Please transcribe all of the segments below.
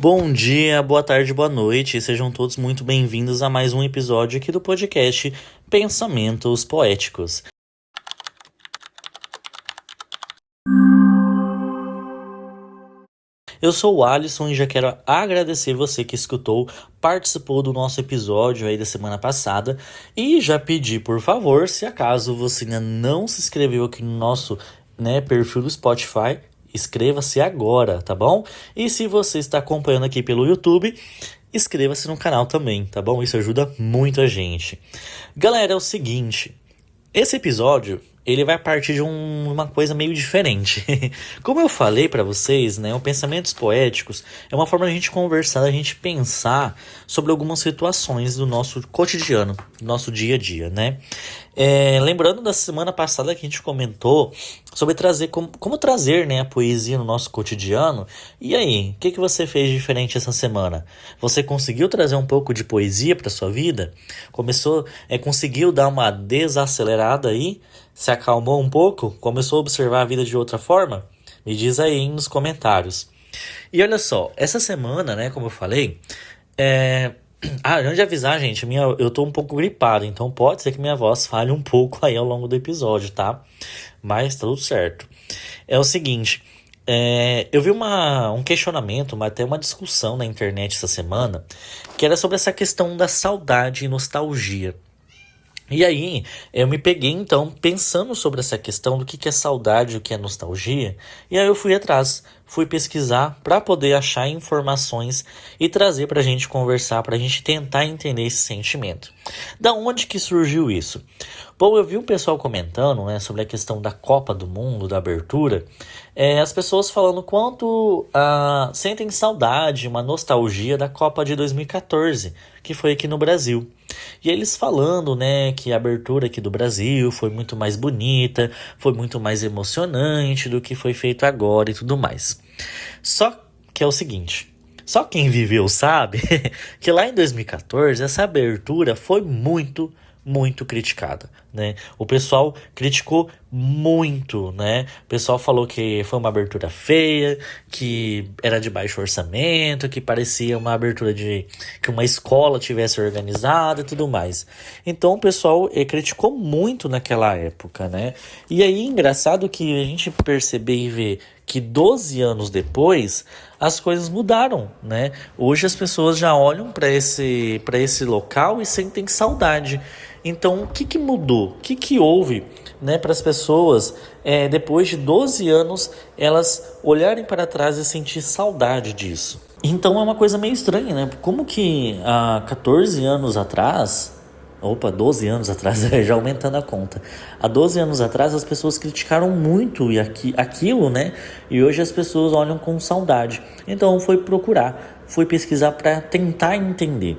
Bom dia, boa tarde, boa noite, sejam todos muito bem-vindos a mais um episódio aqui do podcast Pensamentos Poéticos. Eu sou o Alisson e já quero agradecer você que escutou, participou do nosso episódio aí da semana passada e já pedir, por favor, se acaso você ainda não se inscreveu aqui no nosso perfil do Spotify, inscreva-se agora, tá bom? E se você está acompanhando aqui pelo YouTube, inscreva-se no canal também, tá bom? Isso ajuda muito a gente. Galera, é o seguinte, esse episódio ele vai partir de uma coisa meio diferente. Como eu falei pra vocês, o Pensamentos Poéticos é uma forma de a gente conversar, da gente pensar sobre algumas situações do nosso cotidiano, do nosso dia a dia, né? Lembrando da semana passada que a gente comentou sobre como trazer a poesia no nosso cotidiano. E aí, o que você fez de diferente essa semana? Você conseguiu trazer um pouco de poesia para sua vida? Conseguiu dar uma desacelerada aí? Se acalmou um pouco? Começou a observar a vida de outra forma? Me diz aí nos comentários. E olha só, essa semana, como eu falei, antes de avisar, gente, eu tô um pouco gripado, então pode ser que minha voz falhe um pouco aí ao longo do episódio, tá? Mas tá tudo certo. É o seguinte, eu vi um questionamento, até uma discussão na internet essa semana, que era sobre essa questão da saudade e nostalgia. E aí, eu me peguei, então, pensando sobre essa questão do que é saudade e o que é nostalgia. E aí eu fui atrás, fui pesquisar para poder achar informações e trazer para a gente conversar, para a gente tentar entender esse sentimento. Da onde que surgiu isso? Bom, eu vi um pessoal comentando sobre a questão da Copa do Mundo, da abertura. As pessoas falando quanto sentem saudade, uma nostalgia da Copa de 2014, que foi aqui no Brasil. E eles falando, que a abertura aqui do Brasil foi muito mais bonita, foi muito mais emocionante do que foi feito agora e tudo mais. Só que é o seguinte, só quem viveu sabe que lá em 2014 essa abertura foi muito criticada, O pessoal criticou muito, O pessoal falou que foi uma abertura feia, que era de baixo orçamento, que parecia uma abertura que uma escola tivesse organizado e tudo mais. Então o pessoal criticou muito naquela época, E aí, engraçado que a gente perceber e ver que 12 anos depois as coisas mudaram, Hoje as pessoas já olham para esse local e sentem saudade. Então, o que mudou? O que houve, para as pessoas, depois de 12 anos, elas olharem para trás e sentir saudade disso? Então, é uma coisa meio estranha, Como que há 14 anos atrás... 12 anos atrás, já aumentando a conta. Há 12 anos atrás, as pessoas criticaram muito aquilo, E hoje as pessoas olham com saudade. Então, fui pesquisar para tentar entender,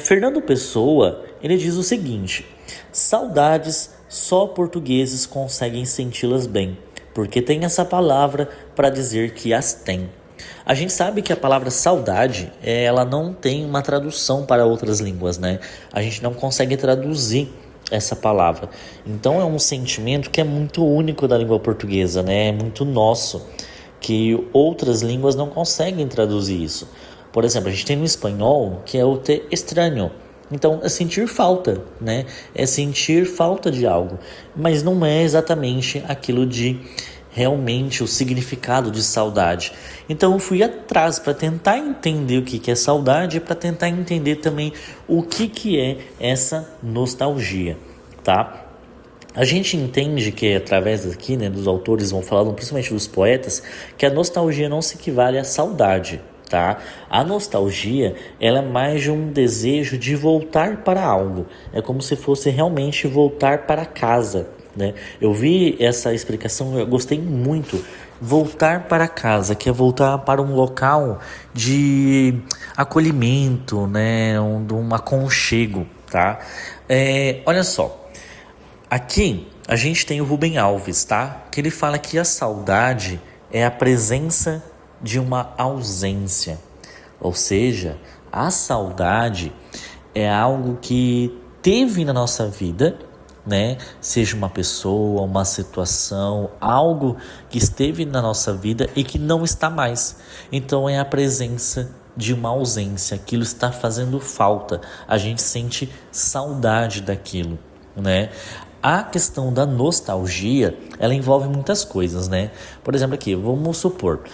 Fernando Pessoa, ele diz o seguinte: saudades só portugueses conseguem senti-las bem, porque tem essa palavra para dizer que as tem. A gente sabe que a palavra saudade, ela não tem uma tradução para outras línguas, A gente não consegue traduzir essa palavra. Então é um sentimento que é muito único da língua portuguesa, É muito nosso, que outras línguas não conseguem traduzir isso. Por exemplo, a gente tem no espanhol, que é o te extraño. Então, é sentir falta, É sentir falta de algo. Mas não é exatamente aquilo de realmente o significado de saudade. Então, eu fui atrás para tentar entender o que é saudade e para tentar entender também o que é essa nostalgia, tá? A gente entende que através daqui, dos autores vão falando, principalmente dos poetas, que a nostalgia não se equivale à saudade, tá? A nostalgia, ela é mais de um desejo de voltar para algo. É como se fosse realmente voltar para casa, Eu vi essa explicação, eu gostei muito. Voltar para casa, que é voltar para um local de acolhimento, de um aconchego, tá? Olha só. Aqui a gente tem o Rubem Alves, tá? Que ele fala que a saudade é a presença de uma ausência. Ou seja, a saudade é algo que teve na nossa vida, né? Seja uma pessoa, uma situação, algo que esteve na nossa vida e que não está mais. Então é a presença de uma ausência, aquilo está fazendo falta, a gente sente saudade daquilo, né? A questão da nostalgia, ela envolve muitas coisas, né? Por exemplo, aqui, vamos supor,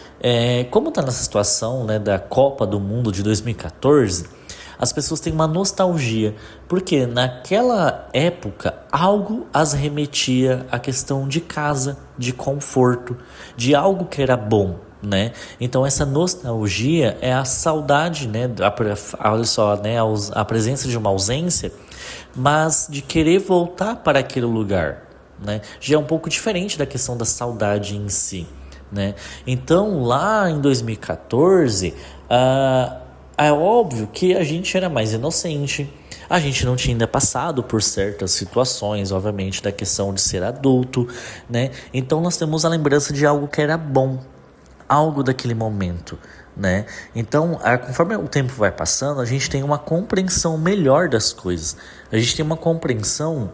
como está nessa situação, né, da Copa do Mundo de 2014, as pessoas têm uma nostalgia, porque naquela época algo as remetia à questão de casa, de conforto, de algo que era bom, né? Então essa nostalgia é a saudade, né? Olha só, né? A presença de uma ausência, mas de querer voltar para aquele lugar, né? Já é um pouco diferente da questão da saudade em si, né? Então lá em 2014, é óbvio que a gente era mais inocente, a gente não tinha ainda passado por certas situações, obviamente, da questão de ser adulto, né? Então nós temos a lembrança de algo que era bom, algo daquele momento, né? Então, conforme o tempo vai passando, a gente tem uma compreensão melhor das coisas, a gente tem uma compreensão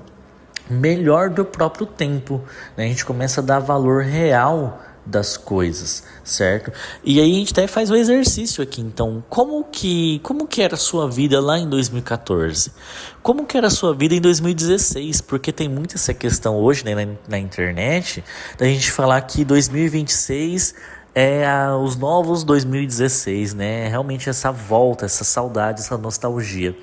melhor do próprio tempo, né? A gente começa a dar valor real das coisas, certo? E aí a gente até faz o exercício aqui, então, como que era a sua vida lá em 2014? Como que era a sua vida em 2016? Porque tem muito essa questão hoje, né, na internet, da gente falar que 2026 os novos 2016, né? Realmente essa volta, essa saudade, essa nostalgia.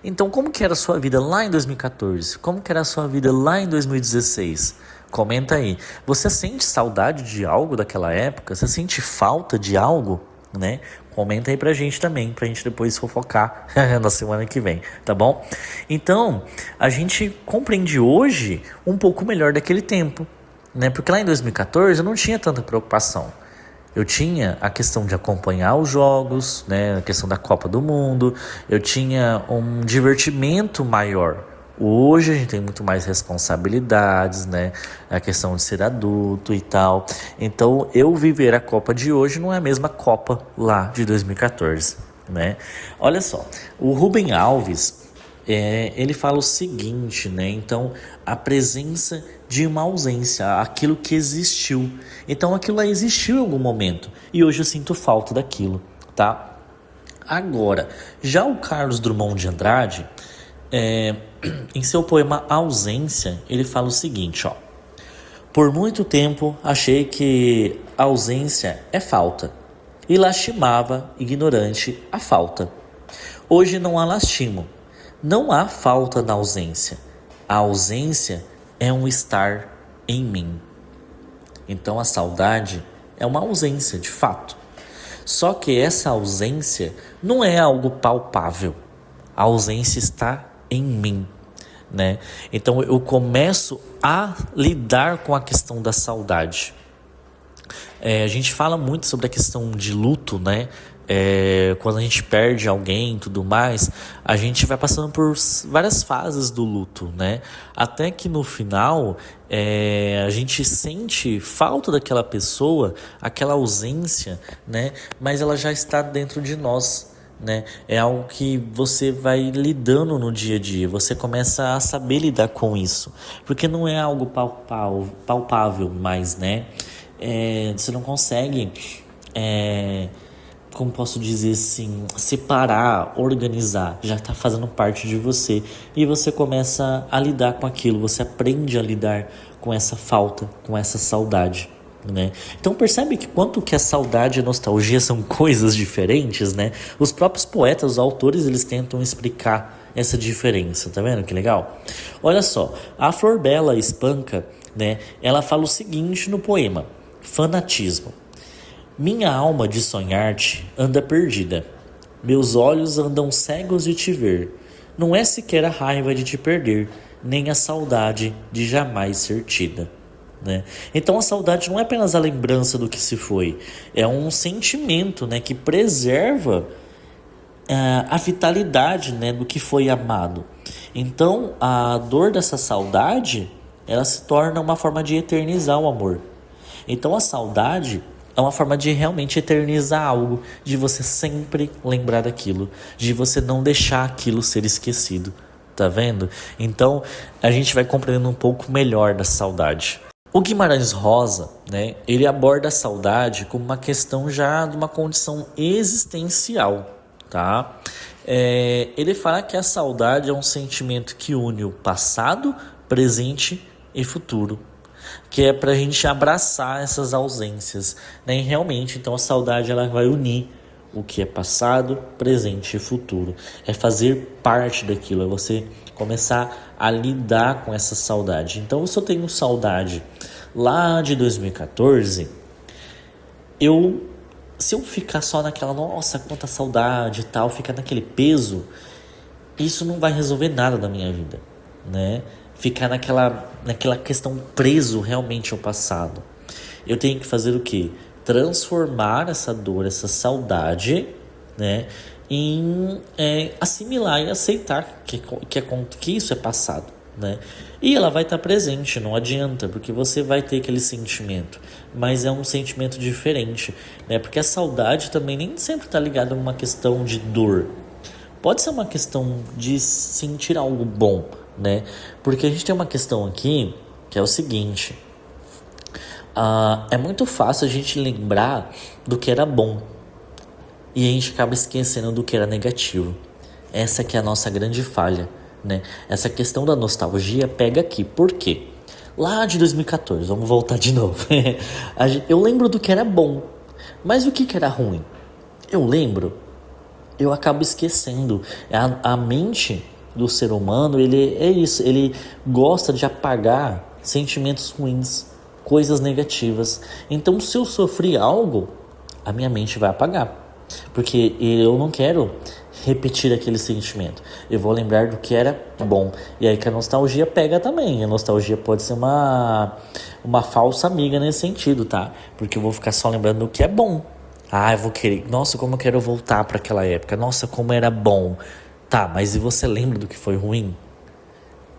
Então, como que era a sua vida lá em 2014? Como que era a sua vida lá em 2016? Comenta aí. Você sente saudade de algo daquela época? Você sente falta de algo, né? Comenta aí pra gente também, pra gente depois fofocar na semana que vem, tá bom? Então, a gente compreende hoje um pouco melhor daquele tempo, né? Porque lá em 2014 eu não tinha tanta preocupação. Eu tinha a questão de acompanhar os jogos, né, a questão da Copa do Mundo, eu tinha um divertimento maior. Hoje a gente tem muito mais responsabilidades, né, a questão de ser adulto e tal. Então eu viver a Copa de hoje não é a mesma Copa lá de 2014, né? Olha só, o Rubem Alves, ele fala o seguinte, né? Então, a presença de uma ausência, aquilo que existiu. Então, aquilo lá existiu em algum momento e hoje eu sinto falta daquilo, tá? Agora, já o Carlos Drummond de Andrade, em seu poema Ausência, ele fala o seguinte, ó: por muito tempo achei que ausência é falta e lastimava, ignorante, a falta. Hoje não há lastimo. Não há falta na ausência. A ausência é um estar em mim. Então a saudade é uma ausência, de fato. Só que essa ausência não é algo palpável. A ausência está em mim, né? Então eu começo a lidar com a questão da saudade. A gente fala muito sobre a questão de luto, né? Quando a gente perde alguém e tudo mais, a gente vai passando por várias fases do luto, né? Até que no final a gente sente falta daquela pessoa, aquela ausência, né? Mas ela já está dentro de nós, né? É algo que você vai lidando no dia a dia, você começa a saber lidar com isso, porque não é algo palpável mais, né? Você não consegue, como posso dizer assim, separar, organizar, já está fazendo parte de você e você começa a lidar com aquilo, você aprende a lidar com essa falta, com essa saudade, né? Então percebe que quanto que a saudade e a nostalgia são coisas diferentes, né? Os próprios poetas, os autores, eles tentam explicar essa diferença, tá vendo que legal? Olha só, a Flor Bela Espanca, né? Ela fala o seguinte no poema Fanatismo: minha alma de sonhar-te anda perdida, meus olhos andam cegos de te ver. Não é sequer a raiva de te perder, nem a saudade de jamais ser tida, né? Então a saudade não é apenas a lembrança do que se foi, é um sentimento, né, que preserva a vitalidade, né, do que foi amado. Então a dor dessa saudade, ela se torna uma forma de eternizar o amor. Então a saudade é uma forma de realmente eternizar algo, de você sempre lembrar daquilo, de você não deixar aquilo ser esquecido, Tá vendo? Então a gente vai compreendendo um pouco melhor da saudade. O Guimarães Rosa, né, ele aborda a saudade como uma questão já de uma condição existencial, tá? Ele fala que a saudade é um sentimento que une o passado, presente e futuro, que é para a gente abraçar essas ausências, né? E realmente, então a saudade ela vai unir o que é passado, presente e futuro. É fazer parte daquilo, é você começar a lidar com essa saudade. Então, se eu tenho saudade lá de 2014, se eu ficar só naquela, nossa, quanta saudade e tal, ficar naquele peso, isso não vai resolver nada na minha vida, né? Ficar naquela questão preso realmente ao passado. Eu tenho que fazer o quê? Transformar essa dor, essa saudade, né, em assimilar e aceitar que isso é passado, né? E ela vai estar presente, não adianta, porque você vai ter aquele sentimento, mas é um sentimento diferente, né? Porque a saudade também nem sempre está ligada a uma questão de dor. Pode ser uma questão de sentir algo bom, né? Porque a gente tem uma questão aqui que é o seguinte: é muito fácil a gente lembrar do que era bom e a gente acaba esquecendo do que era negativo. Essa que é a nossa grande falha, né? Essa questão da nostalgia pega aqui. Por quê? Lá de 2014, vamos voltar de novo. Eu lembro do que era bom, mas o que era ruim? Eu acabo esquecendo. A mente do ser humano, ele é isso, ele gosta de apagar sentimentos ruins, coisas negativas. Então, se eu sofri algo, a minha mente vai apagar, porque eu não quero repetir aquele sentimento. Eu vou lembrar do que era bom. E aí que a nostalgia pega também. A nostalgia pode ser uma falsa amiga nesse sentido, tá? Porque eu vou ficar só lembrando do que é bom. Eu vou querer, nossa, como eu quero voltar para aquela época. Nossa, como era bom. Tá, mas e você lembra do que foi ruim?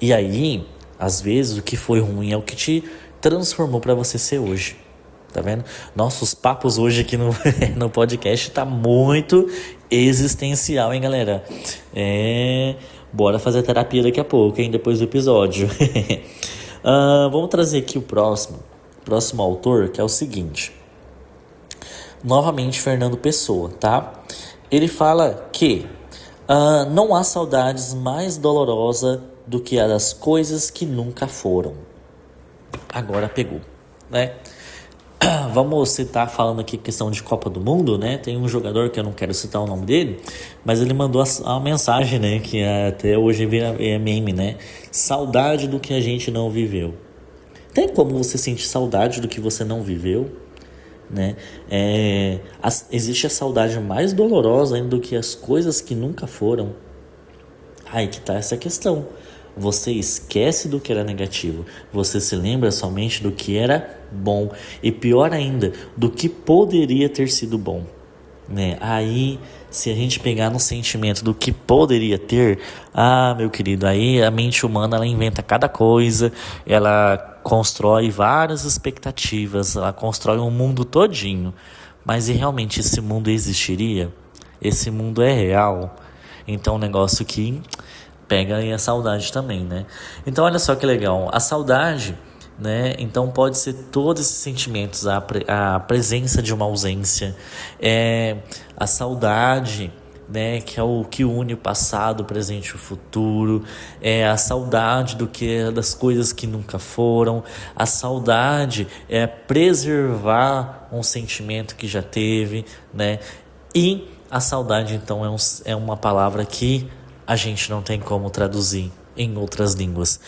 E aí, às vezes, o que foi ruim é o que te transformou para você ser hoje. Tá vendo? Nossos papos hoje aqui no podcast tá muito existencial, hein, galera? Bora fazer terapia daqui a pouco, hein? Depois do episódio. Vamos trazer aqui o próximo autor, que é o seguinte. Novamente, Fernando Pessoa, tá? Ele fala que não há saudades mais dolorosa do que a das coisas que nunca foram. Agora pegou, né? Vamos citar, falando aqui questão de Copa do Mundo, né? Tem um jogador que eu não quero citar o nome dele, mas ele mandou a mensagem, né? Que até hoje é meme, né? Saudade do que a gente não viveu. Tem como você sentir saudade do que você não viveu, né? Existe a saudade mais dolorosa ainda do que as coisas que nunca foram. Aí que tá essa questão. Você esquece do que era negativo. Você se lembra somente do que era bom. E pior ainda, do que poderia ter sido bom, né? Aí, se a gente pegar no sentimento do que poderia ter, meu querido, aí a mente humana ela inventa cada coisa. Ela constrói várias expectativas. Ela constrói um mundo todinho. Mas e realmente esse mundo existiria? Esse mundo é real? Então, um negócio que pega aí a saudade também, né? Então, olha só que legal. A saudade, né? Então, pode ser todos esses sentimentos. A presença de uma ausência. A saudade, né? Que é o que une o passado, o presente e o futuro. A saudade das coisas que nunca foram. A saudade é preservar um sentimento que já teve, né? E a saudade, então, é uma palavra que a gente não tem como traduzir em outras línguas.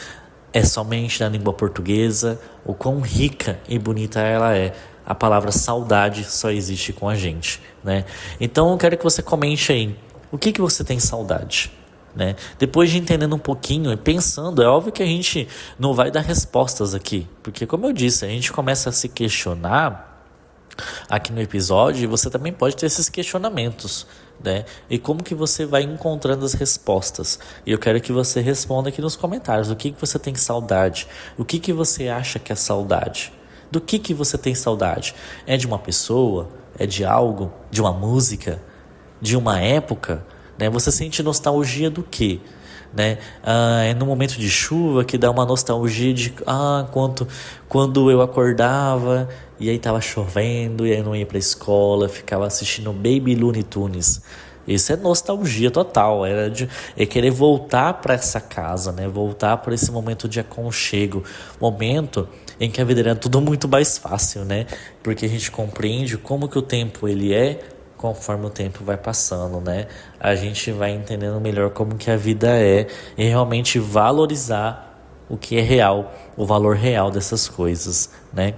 É somente na língua portuguesa, o quão rica e bonita ela é. A palavra saudade só existe com a gente, né? Então eu quero que você comente aí, o que você tem saudade, né? Depois de entendendo um pouquinho e pensando, é óbvio que a gente não vai dar respostas aqui, porque como eu disse, a gente começa a se questionar aqui no episódio e você também pode ter esses questionamentos, né? E como que você vai encontrando as respostas? E eu quero que você responda aqui nos comentários. O que você tem saudade? O que você acha que é saudade? Do que você tem saudade? É de uma pessoa? É de algo? De uma música? De uma época? Né? Você sente nostalgia do quê? né? É no momento de chuva que dá uma nostalgia de quando eu acordava e aí tava chovendo e aí não ia pra escola, ficava assistindo Baby Looney Tunes. Isso é nostalgia total, é querer voltar para essa casa, né? Voltar para esse momento de aconchego, momento em que a vida era tudo muito mais fácil, né? Porque a gente compreende como que o tempo ele é conforme o tempo vai passando, né? A gente vai entendendo melhor como que a vida é e realmente valorizar o que é real, o valor real dessas coisas, né?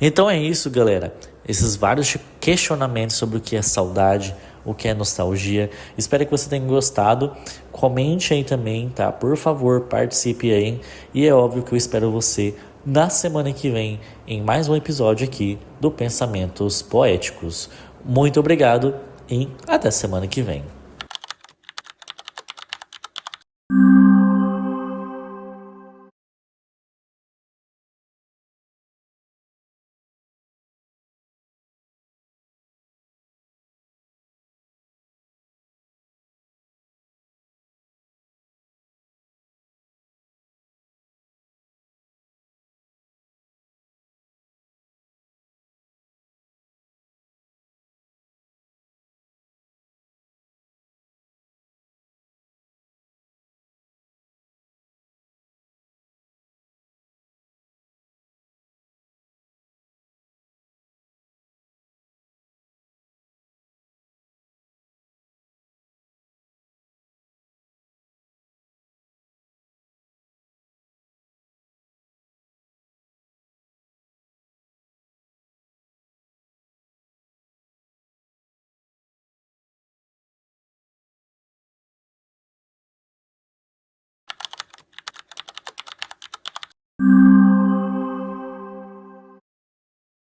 Então é isso, galera. Esses vários questionamentos sobre o que é saudade, o que é nostalgia. Espero que você tenha gostado. Comente aí também, tá? Por favor, participe aí. E é óbvio que eu espero você na semana que vem em mais um episódio aqui do Pensamentos Poéticos. Muito obrigado e até semana que vem.